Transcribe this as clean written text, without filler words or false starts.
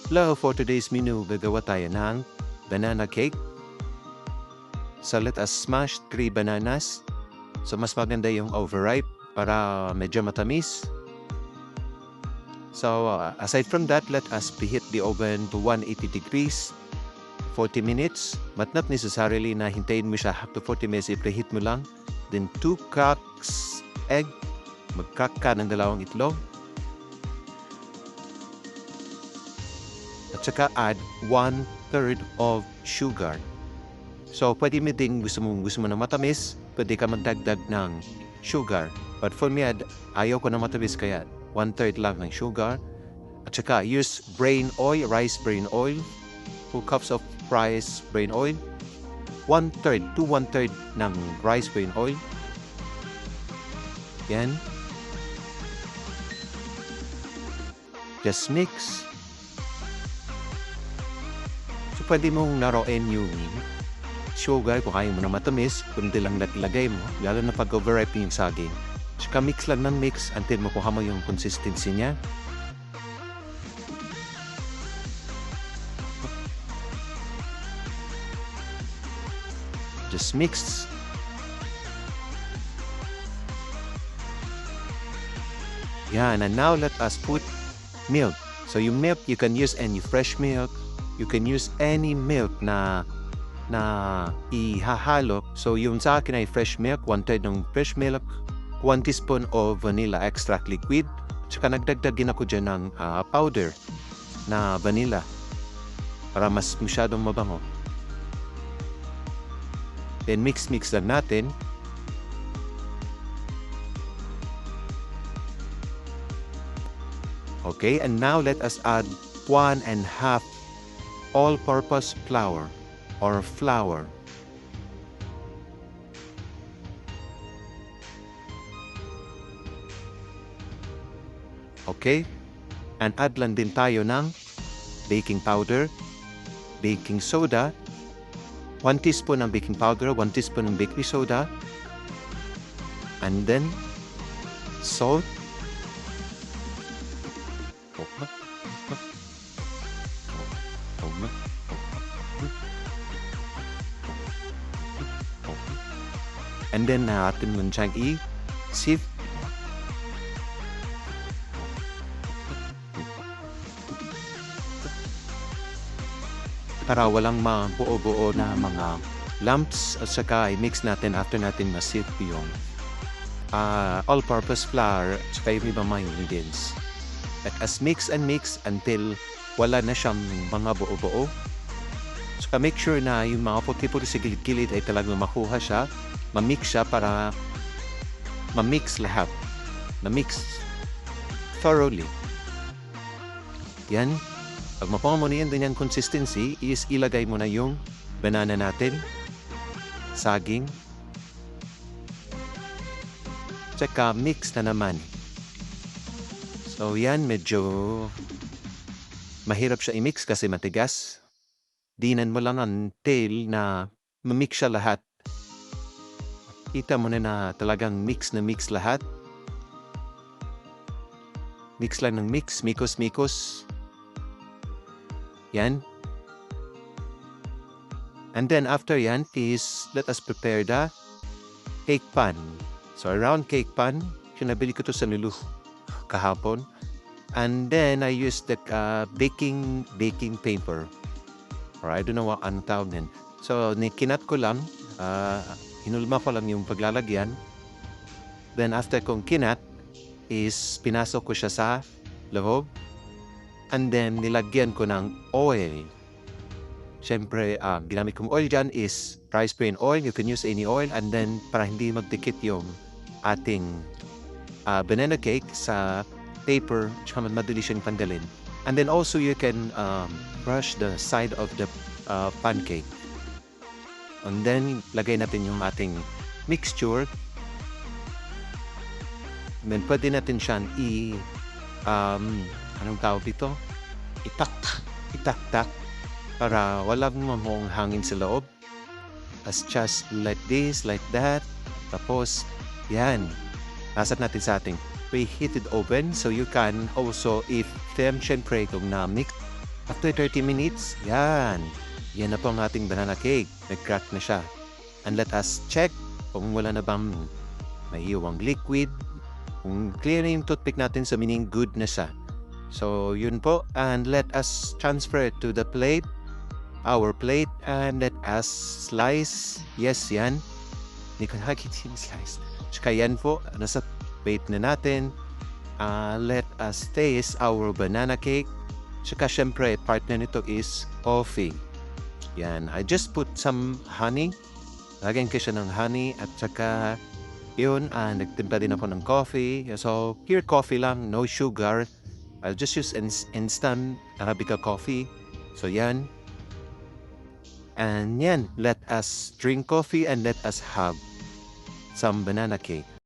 Hello, for today's menu, gagawa tayo ng banana cake. So let us smash 3 bananas. So mas maganda yung overripe para medyo matamis. So aside from that, let us preheat the oven to 180 degrees, 40 minutes. But not necessarily na hintayin mo siya up to 40 minutes, i-preheat mo lang. Then 2 cracks egg, mag-crack ka ng 2 itlog. At saka add 1/3 of sugar. So, pwede mo din gusto mo na matamis, pwede ka magdagdag ng sugar. But for me, ayaw ko na matamis kaya 1/3 lang ng sugar. At saka use brain oil, rice brain oil, 2 cups of rice brain oil, 1/3 to 1/3 ng rice brain oil. Yan. Just mix. So, pwede mong naroin yung sugar kung ayaw mo na matamis, kundi lang naglagay mo, lalo na pag overripe yung saging. Tsaka mix lang ng mix until makuha mo yung consistency niya. Just mix. Yan, and now let us put milk. So yung milk, you can use any fresh milk. You can use any milk na ihahalo. So yung sa akin ay fresh milk, 1/3 ng fresh milk, 1 teaspoon of vanilla extract liquid. Tsaka nagdagdag din ako dyan ng powder na vanilla para mas masyadong mabango. Then mix lang natin. Okay, and now let us add 1.5 all-purpose flour or flour. Okay? And add lang din tayo ng baking powder, baking soda, 1 teaspoon ng baking powder, 1 teaspoon ng baking soda, and then salt, and then atin mo siyang i-sieve. Para walang buo-buo na mga lumps, at saka i-mix natin after natin ma-sieve yung all-purpose flour at saka yung ibang mga ingredients. Let us mix and mix until wala na siyang mga buo-buo. Saka make sure na yung mga puti-puti sa gilid-gilid ay talagang makuha siya, ma-mix siya para ma-mix lahat. Ma-mix thoroughly. Yan. Pag makuha mo na yan din yung consistency, is ilagay mo na yung banana natin, saging, tsaka mix na naman. So yan, medyo mahirap siya i-mix kasi matigas. Dinan mo lang until na ma-mix siya lahat. Kita mo na talagang mix na mix lahat. Mix lang ng mix, mikos-mikos. Yan. And then after yan is let us prepare the cake pan. So around cake pan, kinabili ko to sa Lulu kahapon. And then I used the baking paper. Or I don't know what anong tawag din. So kinat ko lang, hinulma ko lang yung paglalagyan. Then after kong kinat is pinasok ko siya sa loob. And then, nilagyan ko ng oil. Siyempre, ginamit kong oil dyan is rice bran oil. You can use any oil. And then, para hindi magdikit yung ating banana cake sa paper, tsaka madali siyang tanggalin. And then also, you can brush the side of the pancake. And then, lagay natin yung ating mixture. And then, pwede natin siyang anong tawag dito? Itak-tak para walang mamong hangin sa loob. As just like this, like that. Tapos, yan. Nasat natin sa ating preheated oven. So you can also, if syempre kung na-mix After 30 minutes, yan. Yan na po ang ating banana cake. Nag-crack na siya. And let us check kung wala na bang may iwang liquid. Kung clear na yung toothpick natin, sa meaning good na siya. So, yun po. And let us transfer it to the plate. Our plate. And let us slice. Yes, yan. Hindi ko nakakita yung slice. Tsaka yan po. Nasa plate na natin. Let us taste our banana cake. Tsaka syempre, partner nito is coffee. Yan. I just put some honey. Lagyan ko siya ng honey. At tsaka, yun, nagtimpla din ako ng coffee. So, pure coffee lang. No sugar. I'll just use instant Arabica coffee. So, yan. And yan. Let us drink coffee and let us have some banana cake.